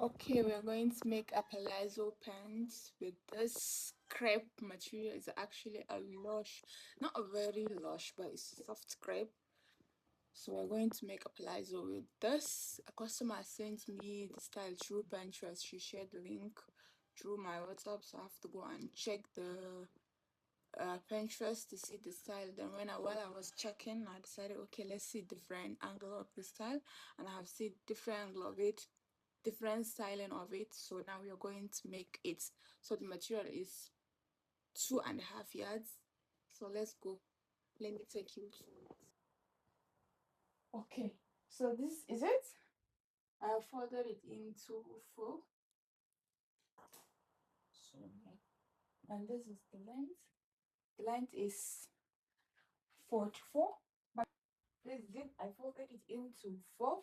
Okay, we're going to make a palazzo pants with this crepe material. It's actually a lush, not a very lush, but it's soft crepe. So we're going to make a palazzo with this. A customer sent me the style through Pinterest. She shared the link through my WhatsApp, so I have to go and check the Pinterest to see the style. Then while I was checking, I decided, okay, let's see different angle of the style, and I have seen different angle of it, different styling of it. So now we are going to make it. So the material is 2.5 yards. So let's go. Let me take you through it. Okay, so this is it. I folded it into four. So and this is the length. The length is 44. But this is it. I folded it into four.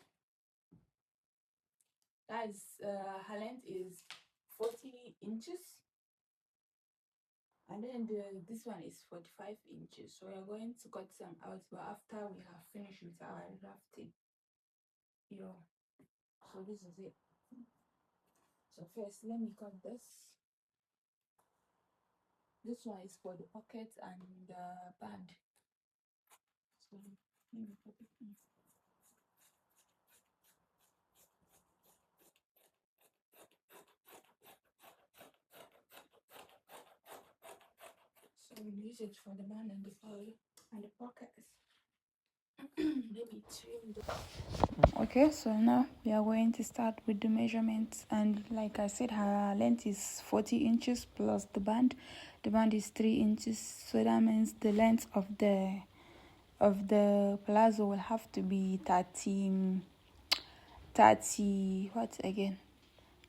That is her length is 40 inches. And then this one is 45 inches. So we are going to cut some out, but after we have finished with our drafting. Yeah. So this is it. So first, let me cut this. This one is for the pocket and the band. So let me cut it. So we use it for the band and the fold and the pockets. Let me trim the. Okay, so now we are going to start with the measurements, and like I said, her length is 40 inches plus the band. The band is 3 inches, so that means the length of the palazzo will have to be 30 what again,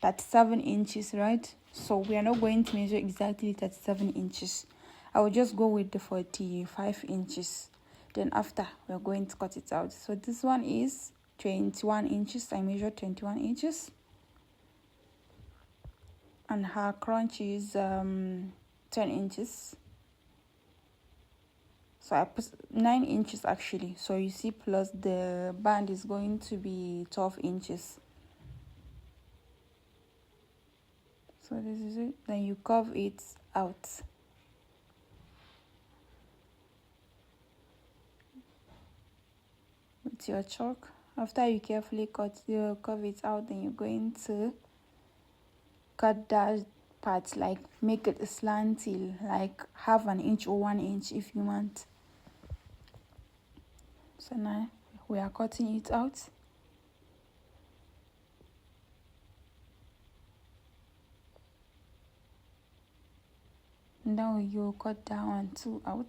37 inches, right? So we are not going to measure exactly 37 inches. I will just go with the 45 inches. Then after, we're going to cut it out. So this one is 21 inches. I measured 21 inches. And her crunch is 10 inches. So I put 9 inches actually. So you see, plus the band is going to be 12 inches. So this is it. Then you curve it out. With your chalk. After you carefully curve it out, then you're going to cut that part, like make it slanty, like half an inch or 1 inch if you want. So now we are cutting it out. Now you cut that one too out.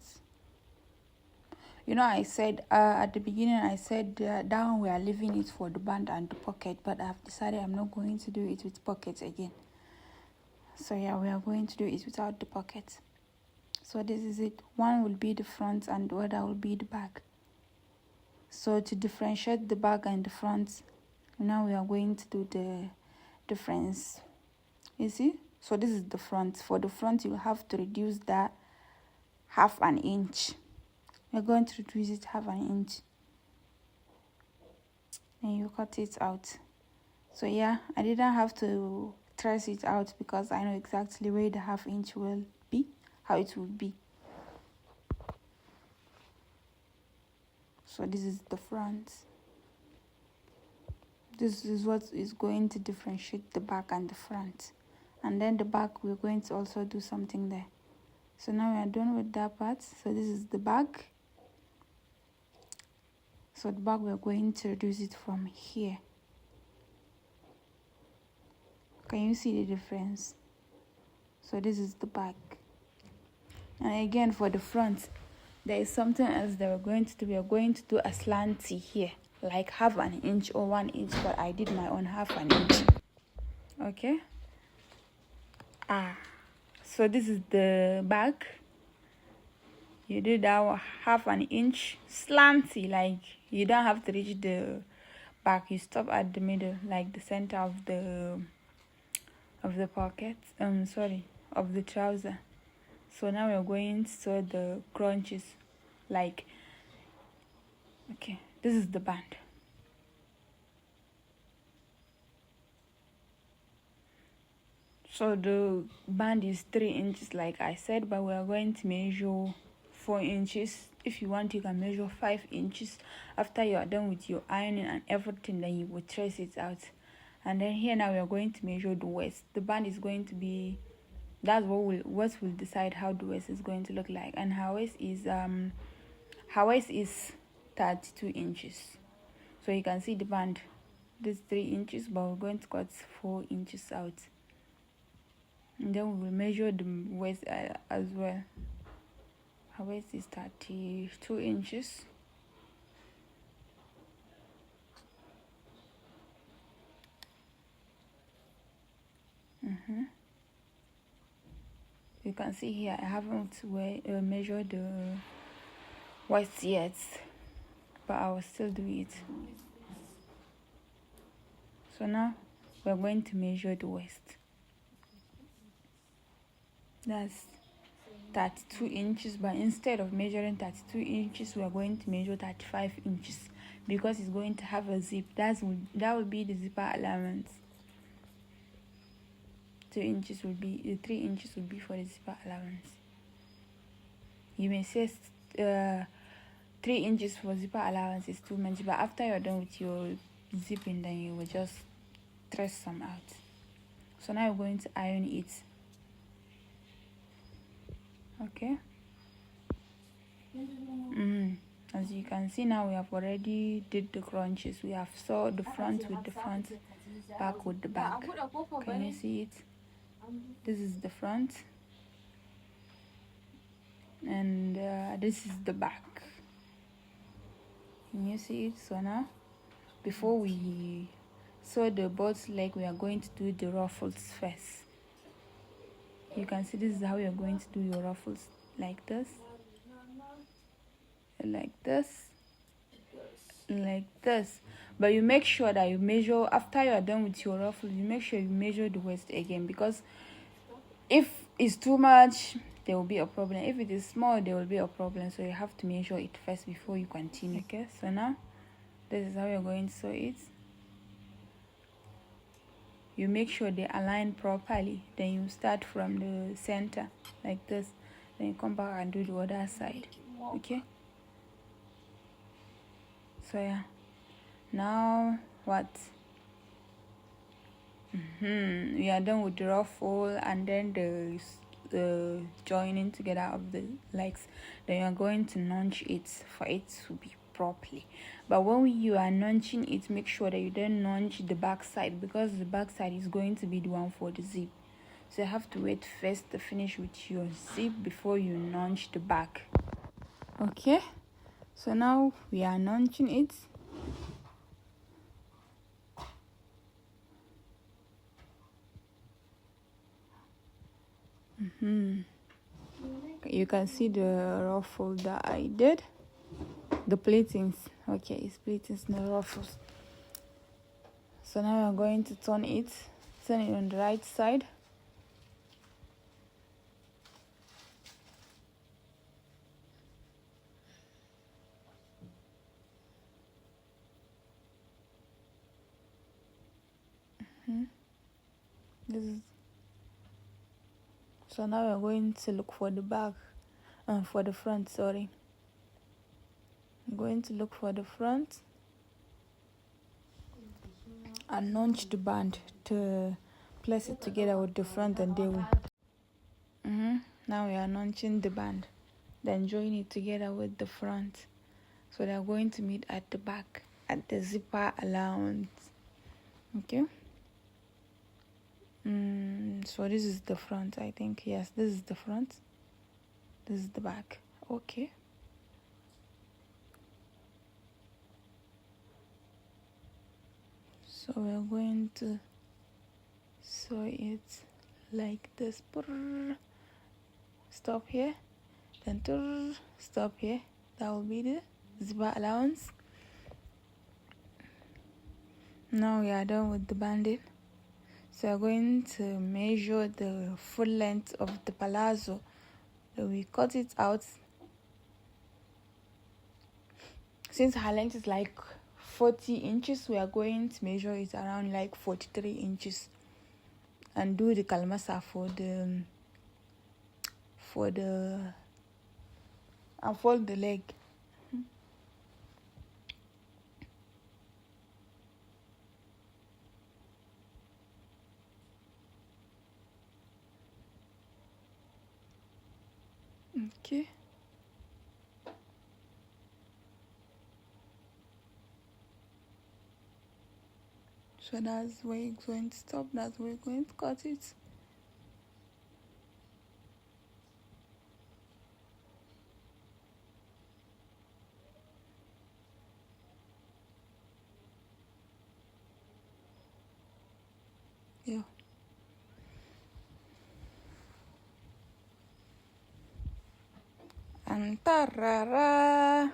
You know, I said at the beginning, I said that one we are leaving it for the band and the pocket, but I've decided I'm not going to do it with pockets again. So yeah, we are going to do it without the pocket. So this is it. One will be the front and the other will be the back. So to differentiate the back and the front, now we are going to do the difference. You see? So this is the front. For the front, you have to reduce that half an inch. We're going to reduce it half an inch. And you cut it out. So yeah, I didn't have to trace it out because I know exactly where the half inch will be, how it will be. So this is the front. This is what is going to differentiate the back and the front. And then the back, we're going to also do something there. So now we are done with that part. So this is the back. So the back, we're going to reduce it from here. Can you see the difference? So this is the back. And again, for the front, there is something else that we're going to do. We are going to do a slanty here, like half an inch or 1 inch, but I did my own half an inch. Okay. So this is the back. You do that half an inch slanty, like you don't have to reach the back. You stop at the middle, like the center of the pocket. Of the trouser. So now we're going to sew the crunches, like, okay, this is the band. So the band is 3 inches like I said, but we are going to measure 4 inches. If you want, you can measure 5 inches. After you are done with your ironing and everything, then you will trace it out. And then here now we are going to measure the waist. The band is going to be, that's what will decide how the waist is going to look like. And her waist is 32 inches. So you can see the band, this 3 inches, but we're going to cut 4 inches out. And then we will measure the waist as well. Her waist is 32 inches. You can see here I haven't measured the waist yet, but I will still do it. So now we're going to measure the waist. That's 32 inches, but instead of measuring 32 inches, we are going to measure 35 inches because it's going to have a zip. That will be the zipper allowance. 3 inches will be for the zipper allowance. You may say 3 inches for zipper allowance is too much, but after you're done with your zipping, then you will just trace some out. So now we're going to iron it. Okay. As you can see now, we have already did the crunches. We have sewed the front with the front, back with the back. Can you see it? This is the front, and this is the back. Can you see it? So now, before we sew the both leg, we are going to do the ruffles first. You can see this is how you're going to do your ruffles, like this, like this, like this. But you make sure that you measure, after you are done with your ruffles, you make sure you measure the waist again, because if it's too much, there will be a problem. If it is small, there will be a problem. So you have to measure it first before you continue. Okay, so now this is how you're going to sew it. You make sure they align properly. Then you start from the center like this. Then you come back and do the other side. Okay. So yeah. Now what? We are done with the ruffle and then the joining together of the legs. Then you are going to notch it for it to be properly. But when you are notching it, make sure that you don't notch the back side, because the back side is going to be the one for the zip. So you have to wait first to finish with your zip before you notch the back. Okay, so now we are notching it. You can see the ruffle that I did. The pleatings. Okay, it's pleatings, no ruffles. So now I'm going to turn it on the right side. This is, so now we're going to look for the back, for the front, sorry. I'm going to look for the front and notch the band to place it together with the front, and they will. Now we are notching the band, then join it together with the front. So they're going to meet at the back, at the zipper allowance. Okay. So this is the front, I think. Yes, this is the front. This is the back. Okay. So we're going to sew it like this. Stop here. Then stop here. That will be the zipper allowance. Now we are done with the banding. So we're going to measure the full length of the palazzo. So we cut it out. Since her length is like 40 inches, we are going to measure it around like 43 inches. and do the kalmasa for the and fold the leg. Okay. So that's where you're going to stop. That's where you're going to cut it. Yeah. And tarara,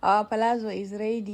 our palazzo is ready.